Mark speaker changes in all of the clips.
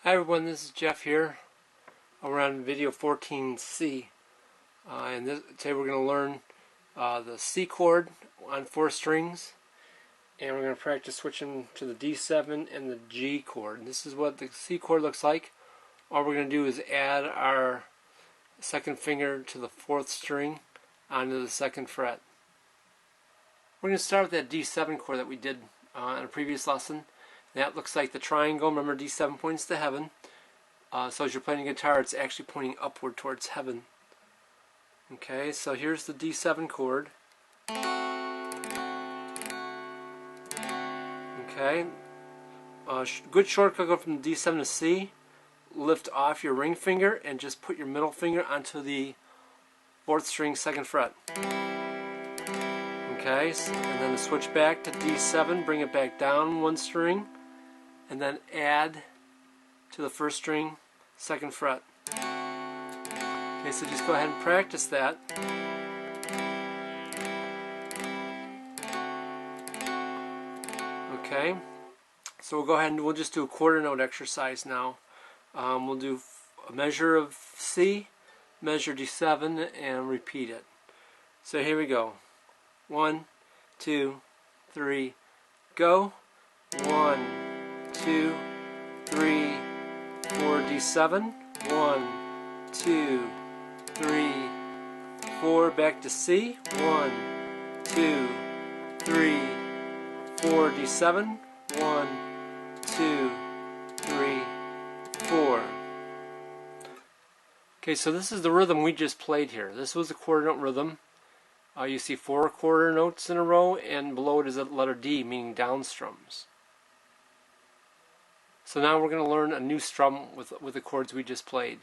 Speaker 1: Hi everyone, this is Jeff here. We're on video 14C, today we're going to learn the C chord on 4 strings, and we're going to practice switching to the D7 and the G chord. And this is what the C chord looks like. All we're going to do is add our second finger to the 4th string onto the 2nd fret. We're going to start with that D7 chord that we did in a previous lesson. That looks like the triangle. Remember, D7 points to heaven. So as you're playing guitar, it's actually pointing upward towards heaven. Okay, so here's the D7 chord. Okay, good shortcut, go from D7 to C. Lift off your ring finger and just put your middle finger onto the 4th string, 2nd fret. Okay, and then switch back to D7, bring it back down 1 string, and then add to the 1st string, 2nd fret. Okay, so just go ahead and practice that. Okay, so we'll go ahead and we'll just do a quarter note exercise now. We'll do a measure of C, measure D7, and repeat it. So here we go. 1, 2, 3, go. 1, 2, 3, 4, D7. 1, 2, 3, 4. Back to C. 1, 2, 3, 4, D7. 1, 2, 3, 4. Okay, so this is the rhythm we just played here. This was the quarter note rhythm. You see 4 quarter notes in a row, and below it is a letter D, meaning down strums. So now we're going to learn a new strum with the chords we just played.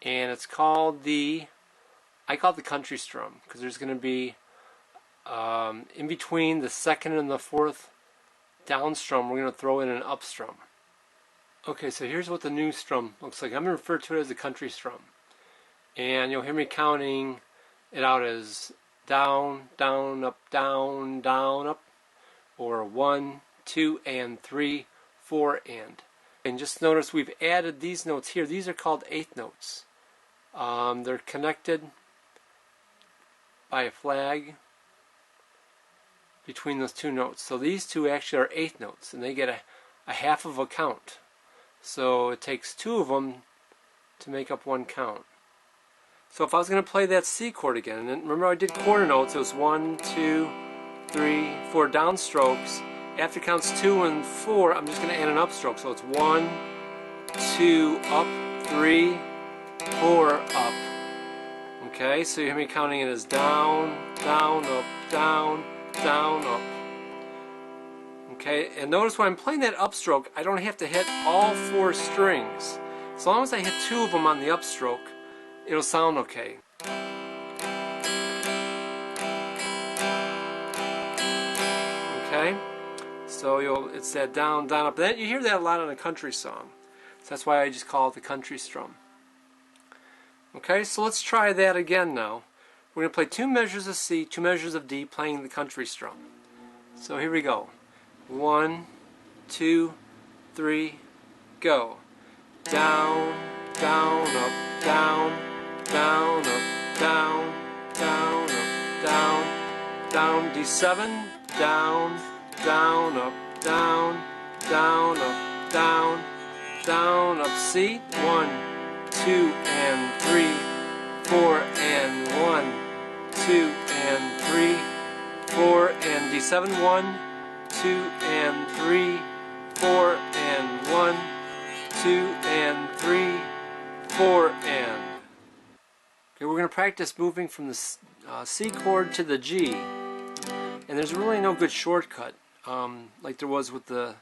Speaker 1: And it's called I call it the country strum, because there's going to be, in between the 2nd and the 4th down strum, we're going to throw in an up strum. Okay, so here's what the new strum looks like. I'm going to refer to it as the country strum. And you'll hear me counting it out as down, down, up, or 1, 2, and 3, 4, and just notice we've added these notes here. These are called 8th notes. They're connected by a flag between those 2 notes. So these 2 actually are 8th notes, and they get a half of a count. So it takes 2 of them to make up 1 count. So if I was going to play that C chord again, and remember I did quarter notes, it was 1, 2, 3, 4 downstrokes. After counts 2 and 4, I'm just going to add an upstroke. So it's 1, 2, up, 3, 4, up. Okay, so you hear me counting it as down, down, up, down, down, up. Okay, and notice when I'm playing that upstroke, I don't have to hit all 4 strings. As long as I hit 2 of them on the upstroke, it'll sound okay. Okay, so it's that down, down, up. You hear that a lot in a country song. So that's why I just call it the country strum. Okay, so let's try that again now. We're going to play 2 measures of C, 2 measures of D, playing the country strum. So here we go. 1, 2, 3, go. Down, down, up, down, down, up, down, down, up, down, down, D7, down, down, up, down, down, up, down, down, up, C. 1, 2, and 3, 4, and 1, 2, and 3, 4, and D7, 1, 2, and 3, 4, and 1, 2, and 3, 4, and. Okay, we're going to practice moving from the C chord to the G. And there's really no good shortcut, like there was with the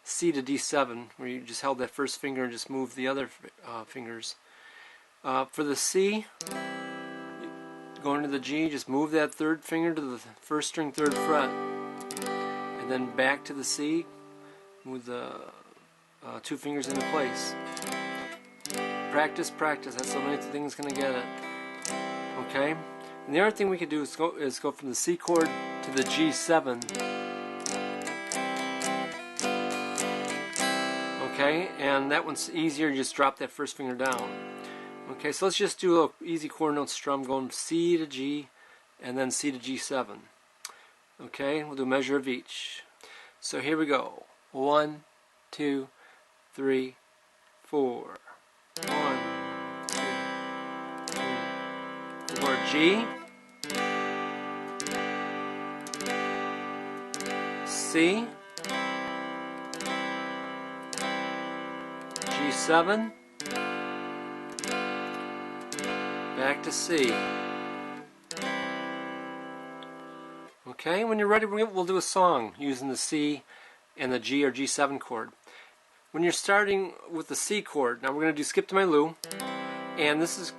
Speaker 1: C to D7, where you just held that first finger and just moved the other fingers. For the C, going to the G, just move that 3rd finger to the 1st string, 3rd fret. And then back to the C, move the 2 fingers into place. Practice, practice. That's the only thing that's going to get it. Okay? And the other thing we could do is go from the C chord to the G7. Okay? Okay, and that one's easier. You just drop that first finger down. Okay, so let's just do a little easy chord note strum going C to G and then C to G7. Okay, we'll do a measure of each. So here we go. 1, 2, 3, 4. 1, 2, 3, 4. G, C, G7, back to C. Okay, when you're ready, we'll do a song using the C and the G or G7 chord. When you're starting with the C chord, now we're going to do Skip to My Lou, and this is,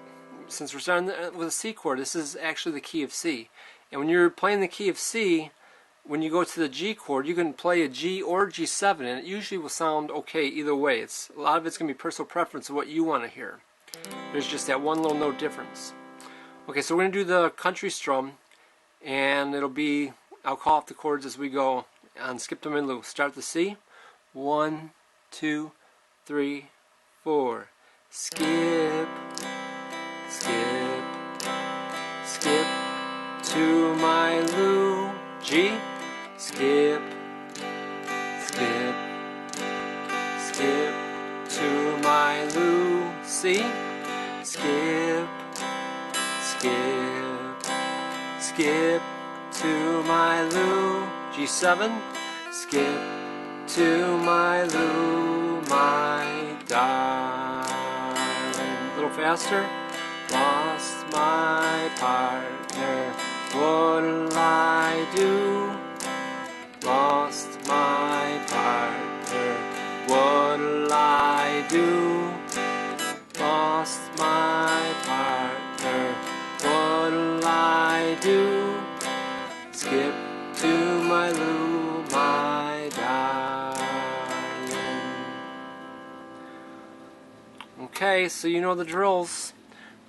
Speaker 1: since we're starting with a C chord, this is actually the key of C. And when you're playing the key of C, when you go to the G chord, you can play a G or G7, and it usually will sound okay either way. A lot of it's going to be personal preference of what you want to hear. There's just that one little note difference. Okay, so we're going to do the country strum, and it'll be, I'll call off the chords as we go on Skip to My Lou. Start the C. 1, 2, 3, 4. Skip, skip, skip to my Lou. G. Skip, skip, skip to my Lou. C. Skip, skip, skip to my Lou. G7. Skip to my Lou, my darling. A little faster. Lost my partner, what'll I do? Lost my partner, what'll I do? Lost my partner, what'll I do? Skip to my Lou, my darling. Okay, so you know the drills.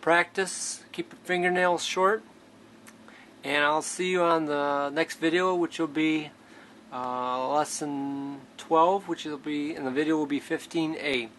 Speaker 1: Practice, keep your fingernails short, and I'll see you on the next video, which will be lesson 12, which will be, and the video will be 15A.